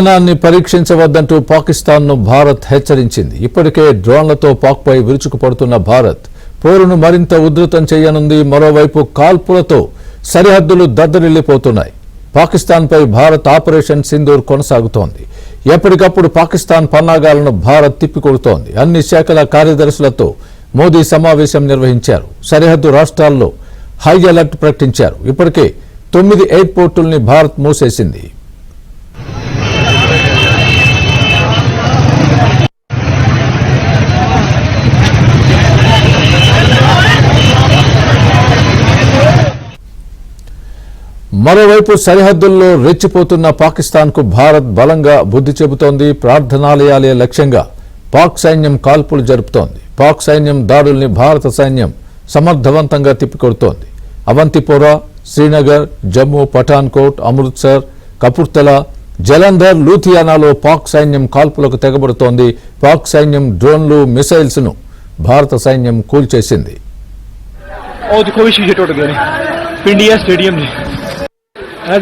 విమానాన్ని పరీక్షించవద్దంటూ పాకిస్తాన్ను భారత్ హెచ్చరించింది. ఇప్పటికే డ్రోన్లతో పాక్పై విరుచుకుపడుతున్న భారత్ పోరును మరింత ఉధృతం చేయనుంది. మరోవైపు కాల్పులతో సరిహద్దులు దద్దరిల్లిపోతున్నాయి. పాకిస్తాన్పై భారత్ ఆపరేషన్ సింధూర్ కొనసాగుతోంది. ఎప్పటికప్పుడు పాకిస్తాన్ పన్నాగాలను భారత్ తిప్పికొడుతోంది. అన్ని శాఖల కార్యదర్శులతో మోదీ సమావేశం నిర్వహించారు. సరిహద్దు రాష్ట్రాల్లో హై అలర్ట్ ప్రకటించారు. ఇప్పటికే 9 ఎయిర్పోర్టుల్ని భారత్ మూసేసింది. మరోవైపు సరిహద్దుల్లో రెచ్చిపోతున్న పాకిస్తాన్కు భారత్ బలంగా బుద్ధి చెబుతోంది. ప్రార్థనాలయాలే లక్ష్యంగా పాక్ సైన్యం కాల్పులు జరుపుతోంది. పాక్ సైన్యం దాడుల్ని భారత సైన్యం సమర్థవంతంగా తిప్పికొడుతోంది. అవంతిపోరా, శ్రీనగర్, జమ్మూ, పఠాన్కోట్, అమృత్సర్, కపుర్తలా, జలంధర్, లూథియానాలో పాక్ సైన్యం కాల్పులకు తెగబడుతోంది. పాక్ సైన్యం డ్రోన్లు, మిసైల్స్ ను భారత సైన్యం కూల్చేసింది.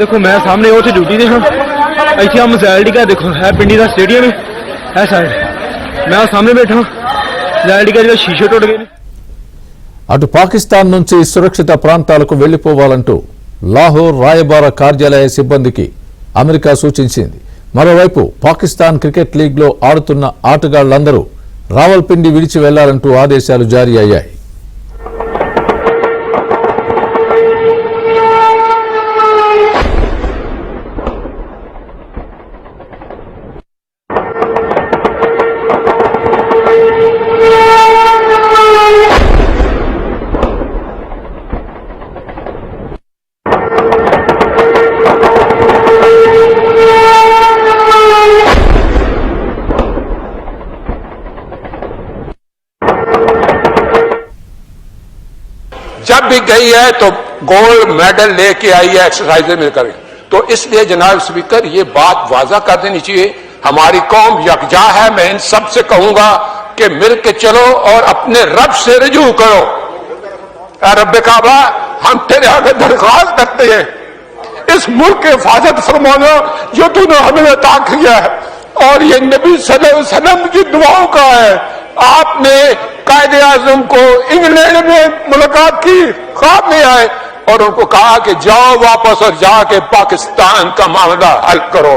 देखो मैं सामने वो ड्यूटी दे इतने मिसाइल का देखो है पिंडी का स्टेडियम है साइड मैं सामने बैठा मिसाइल का जो शीशे टूट गए. అటు పాకిస్తాన్ నుంచి సురక్షిత ప్రాంతాలకు వెళ్లిపోవాలంటూ లాహోర్ రాయబార కార్యాలయ సిబ్బందికి అమెరికా సూచించింది. మరోవైపు పాకిస్తాన్ క్రికెట్ లీగ్లో ఆడుతున్న ఆటగాళ్లందరూ రావల్పిండి విడిచి వెళ్లాలంటూ ఆదేశాలు జారీ అయ్యాయి. जब भी गई है तो गोल्ड मेडल लेके आई है एक्सरसाइज में करें. तो इसलिए जनाब स्पीकर ये बात वाजा कर देनी चाहिए. हमारी कौम यकजा है. मैं इन सब से कहूंगा कि मिल के चलो और अपने रब से रजू करो. रब काबा हम तेरे आगे दरख्वास्त करते हैं इस मुल्क के हिफाजत फरमाना जो तूने हमें अता किया है और ये नबी सल्लल्लाहु अलैहि वसल्लम की दुआओं का है. आपने कायदे आजम को इंग्लैंड में मुलाकात की, ख्वाब में आए और उनको कहा कि जाओ वापस और जाके पाकिस्तान का मामला हल करो.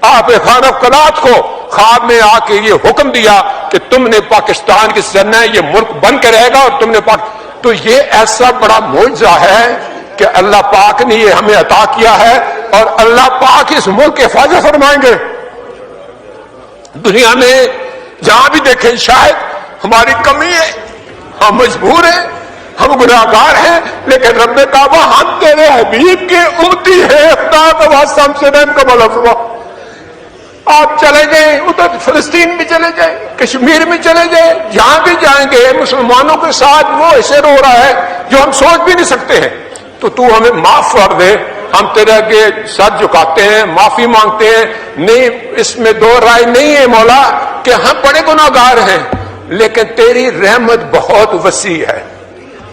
आप खान कलात को ख्वाब में आके ये हुक्म दिया कि तुमने पाकिस्तान की सरना ये मुल्क बन के रहेगा और तुमने तो ये ऐसा बड़ा मौजज़ा है कि अल्लाह पाक ने ये हमें अता किया है और अल्लाह पाक इस मुल्क की हिफाजत फरमाएंगे. दुनिया में जहां भी देखें शायद हमारी कमी है, हम मजबूर हैं, हम गुनाहगार हैं, लेकिन रब्बे काबा हम तेरे हबीब के उम्मती हैं. खुदा का वास्ता हमसे रहम का मौला फरमा. आप चले जाएं उधर फिलिस्तीन में चले जाएं, कश्मीर में चले जाएं, जहां भी जाएंगे मुसलमानों के साथ वो ऐसे रो रहा है जो हम सोच भी नहीं सकते हैं. तो तू हमें माफ कर दे. हम तेरे आगे सर झुकाते हैं, माफी मांगते हैं. नहीं, इसमें दो राय नहीं है मौला कि हम बड़े गुनाहगार हैं, लेकिन तेरी रहमत बहुत वसी है.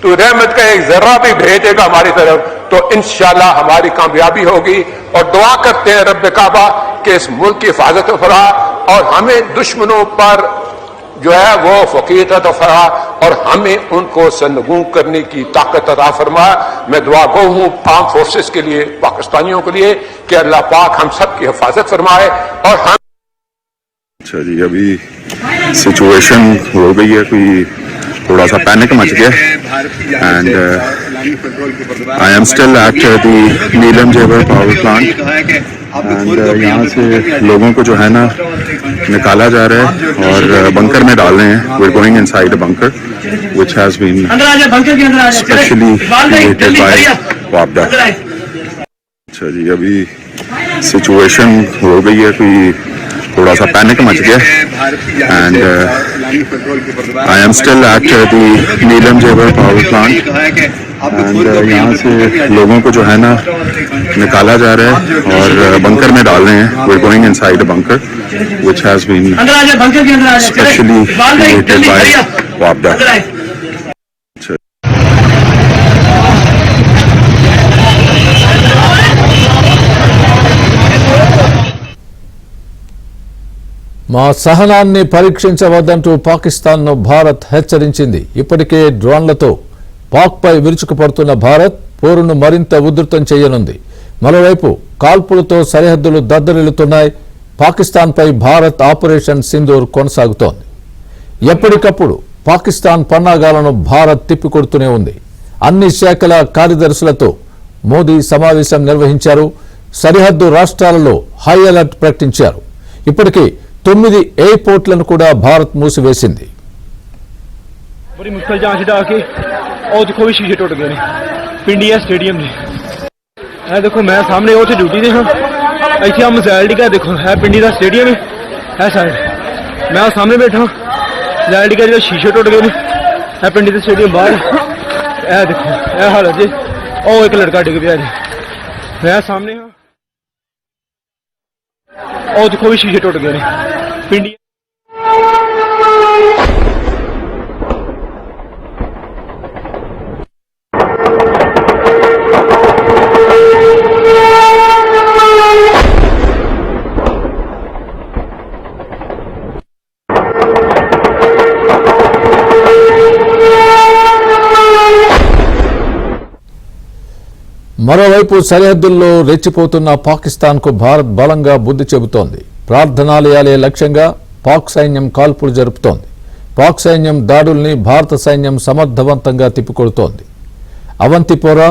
तू रहमत का एक जर्रा भी भेजेगा हमारी तरफ तो इंशाल्लाह हमारी कामयाबी होगी. और दुआ करते हैं रब्बे काबा कि इस मुल्क की हिफाजत फरा और हमें दुश्मनों पर जो है वो फकीर अता फरमा और हमें उनको सरनगू करने की ताकत अता फरमा. मैं दुआ गो हूं आर्म फोर्सेस के लिए, पाकिस्तानियों के लिए कि अल्लाह पाक हम सब की हिफाजत फरमाए. और हम अच्छा जी, अभी सिचुएशन हो गई है, कोई थोड़ा सा पैनिक मच गया and I am still at the Neelum Jhelum power plant and यहाँ से लोगों को जो है ना निकाला जा रहा है और बंकर में डाल रहे हैं. We are going inside a bunker which has been specially created by वापडा. अच्छा जी, अभी सिचुएशन हो गई है, कोई थोड़ा सा पैनिक मच गया and I am still at the Neelum Jhelum power plant and यहाँ से लोगों को जो है ना निकाला जा रहा है और बंकर में डाल रहे हैं. We are going inside a bunker which has been specially created by वापडा. మా సహనాన్ని పరీక్షించవద్దంటూ పాకిస్తాన్ను భారత్ హెచ్చరించింది. ఇప్పటికే డ్రోన్లతో పాక్పై విరుచుకుపడుతున్న భారత్ పోరును మరింత ఉధృతం చేయనుంది. మరోవైపు కాల్పులతో సరిహద్దులు దద్దరిల్లుతున్నాయి. పాకిస్తాన్పై భారత్ ఆపరేషన్ సింధూర్ కొనసాగుతోంది. ఎప్పటికప్పుడు పాకిస్తాన్ పన్నాగాలను భారత్ తిప్పికొడుతూనే ఉంది. అన్ని శాఖల కార్యదర్శులతో మోదీ సమావేశం నిర్వహించారు. సరిహద్దు రాష్ట్రాలలో హై అలర్ట్ ప్రకటించారు. ఇప్పటికే 9 ఎయిర్పోర్ట్లను కూడా భారత్ మూసివేసింది. बड़ी मुश्किल जांच ढा के और देखो भी शीशे टुट गए ने पिंडिया स्टेडियम ने। ए देखो मैं सामने उसे ड्यूटी दे हाँ ऐसे हम मिसाइल टिका देखो है पिंडी का स्टेडियम है साइड मैं सामने बैठा मिसाइल टिका जो शीशे टुट गए ने है पिंडी का स्टेडियम बाहर ए देखो ए हालत जी और एक लड़का डिग गया जी मैं सामने हाँ और देखो भी शीशे टुट गए ने पिंडी। మరోవైపు సరిహద్దుల్లో రెచ్చిపోతున్న పాకిస్తాన్కు భారత్ బలంగా బుద్ధి చెబుతోంది. ప్రార్థనాలయాలే లక్ష్యంగా పాక్ సైన్యం కాల్పులు జరుపుతోంది. పాక్ సైన్యం దాడుల్ని భారత సైన్యం సమర్థవంతంగా తిప్పికొడుతోంది. అవంతిపోరా,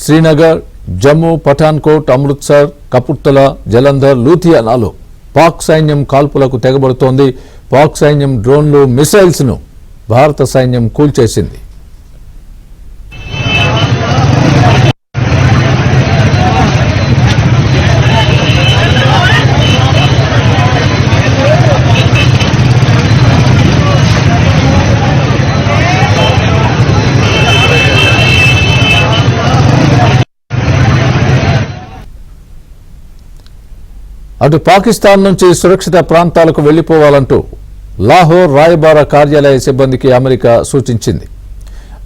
శ్రీనగర్, జమ్మూ, పఠాన్కోట్, అమృత్సర్, కపుర్తలా, జలంధర్, లూథియానాలో పాక్ సైన్యం కాల్పులకు తెగబడుతోంది. పాక్ సైన్యం డ్రోన్లు, మిసైల్స్ ను భారత సైన్యం కూల్చేసింది. అటు పాకిస్తాన్ నుంచి సురక్షిత ప్రాంతాలకు వెళ్లిపోవాలంటూ లాహోర్ రాయబార కార్యాలయ సిబ్బందికి అమెరికా సూచించింది.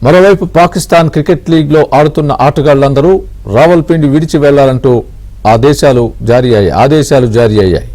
మరోవైపు పాకిస్తాన్ క్రికెట్ లీగ్లో ఆడుతున్న ఆటగాళ్లందరూ రావల్పిండి విడిచి వెళ్లాలంటూ ఆదేశాలు జారీ అయ్యాయి.